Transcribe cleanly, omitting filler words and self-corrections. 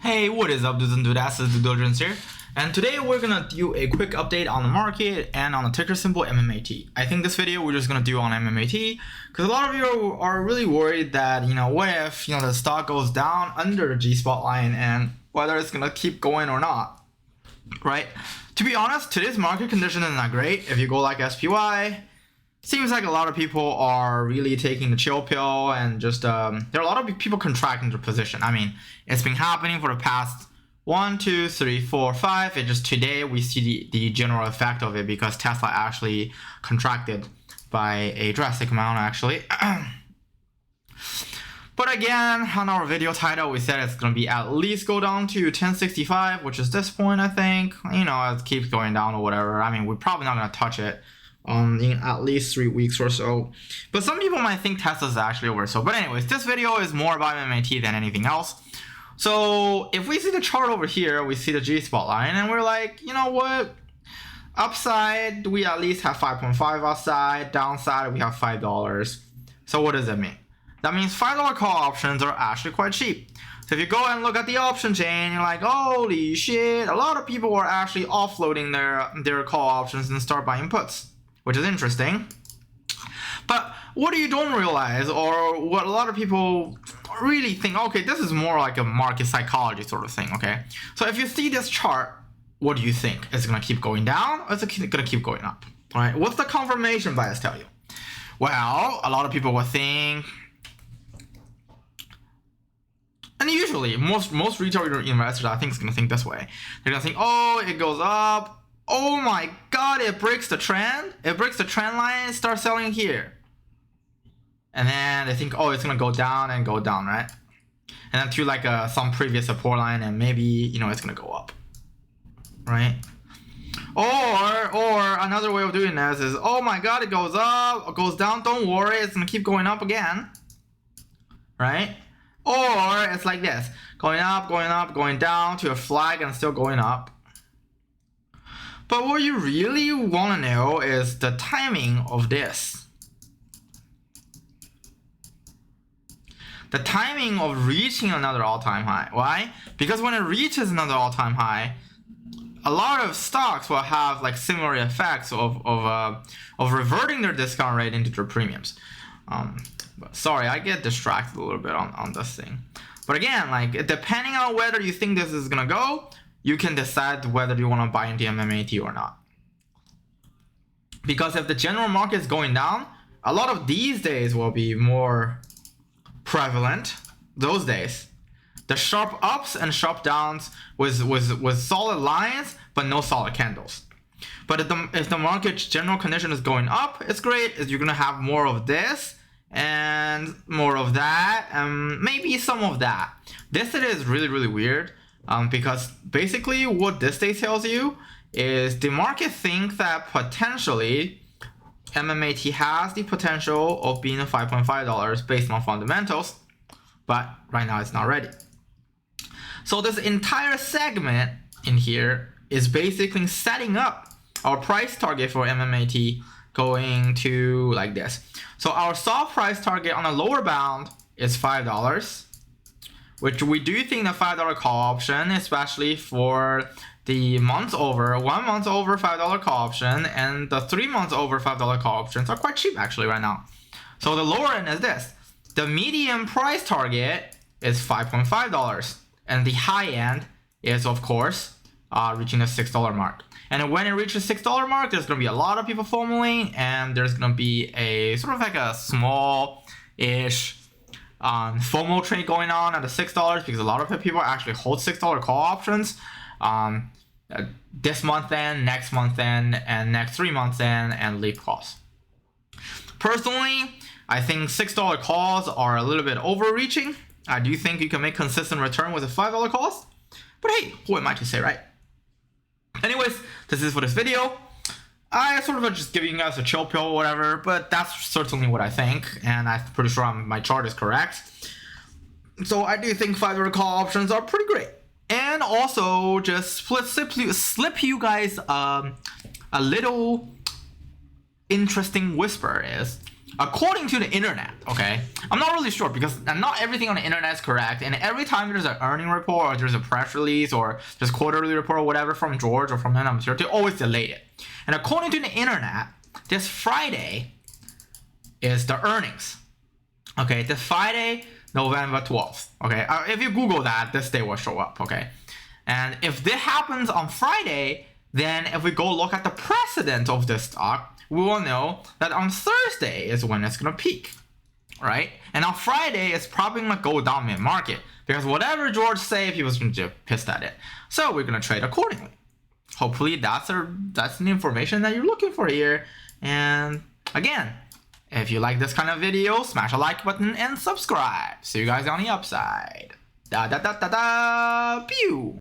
Hey, what is up, dudes and dudettes? It's Diligence here, and today we're gonna do a quick update on the market and on the ticker symbol MMAT. I think this video we're just gonna do on MMAT because a lot of you are really worried that what if the stock goes down under the G spot line and whether it's gonna keep going or not, right? To be honest, today's market condition is not great. If you go like SPY, seems like a lot of people are really taking the chill pill and just there are a lot of people contracting their position. I mean, it's been happening for the past 1, 2, 3, 4, 5. It just today we see the general effect of it because Tesla actually contracted by a drastic amount actually. But again, on our video title, we said it's going to be at least go down to 1065, which is this point, I think. It keeps going down or whatever. I mean, we're probably not going to touch it in at least 3 weeks or so. But some people might think Tesla's actually oversold. But anyways, this video is more about MMAT than anything else. So if we see the chart over here, we see the G spot line, and we're like, you know what? Upside, we at least have 5.5 outside. Downside, we have $5. So what does that mean? That means $5 call options are actually quite cheap. So if you go and look at the option chain, you're like, holy shit, a lot of people are actually offloading their call options and start buying puts, which is interesting. But what you don't realize, or what a lot of people really think, okay, this is more like a market psychology sort of thing, okay? So if you see this chart, what do you think? Is it going to keep going down, or is it going to keep going up? All right, what's the confirmation bias tell you? Well, a lot of people will think, and usually most retail investors, I think, is going to think this way. They're going to think, oh, it goes up. Oh my god, it breaks the trend. It breaks the trend line and starts selling here. And then they think, oh, it's going to go down and go down, right? And then to like some previous support line, and maybe, it's going to go up, right? Or another way of doing this is, oh my god, it goes up, it goes down, don't worry, it's going to keep going up again, right? Or it's like this, going up, going down to a flag and still going up. But what you really want to know is the timing of this. The timing of reaching another all-time high. Why? Because when it reaches another all-time high, a lot of stocks will have like similar effects of reverting their discount rate into their premiums. But sorry, I get distracted a little bit on this thing. But again, like depending on whether you think this is gonna go, you can decide whether you want to buy into MMAT or not. Because if the general market is going down, a lot of these days will be more prevalent. Those days, the sharp ups and sharp downs with solid lines but no solid candles. But if the market's general condition is going up, it's great. You're gonna have more of this and more of that, and maybe some of that. This is really, really weird. Because basically what this day tells you is the market thinks that potentially MMAT has the potential of being a $5.5 based on fundamentals, but right now it's not ready. So this entire segment in here is basically setting up our price target for MMAT going to like this. So our soft price target on a lower bound is $5. Which we do think the $5 call option, especially for the months over, 1 month over $5 call option, and the 3 months over $5 call options are quite cheap actually right now. So the lower end is this. The median price target is $5.5, and the high end is of course reaching the $6 mark. And when it reaches $6 mark, there's going to be a lot of people FOMOing, and there's going to be a sort of like a small-ish FOMO trade going on at the $6 because a lot of people actually hold $6 call options this month end, next month end, and next 3 months end, and leave calls. Personally, I think $6 calls are a little bit overreaching. I do think you can make consistent return with a $5 calls, but hey, who am I to say, right? Anyways, this is for this video. I sort of just giving you guys a chill pill or whatever, but that's certainly what I think, and I'm pretty sure my chart is correct. So I do think $5 call options are pretty great. And also, just slip you guys a little interesting whisper is, according to the internet, okay, I'm not really sure because not everything on the internet is correct, and every time there's an earning report or there's a press release or there's quarterly report or whatever from George or from them, they always delay it. And according to the internet, this Friday is the earnings. Okay, this Friday, November 12th. Okay, if you Google that, this day will show up. Okay, and if this happens on Friday, then if we go look at the precedent of this stock, we will know that on Thursday is when it's gonna peak, right? And on Friday, it's probably gonna go down mid-market because whatever George say, he was gonna get pissed at it. So we're gonna trade accordingly. Hopefully that's the information that you're looking for here. And again, if you like this kind of video, smash a like button and subscribe. See you guys on the upside. Da da da da da. Pew.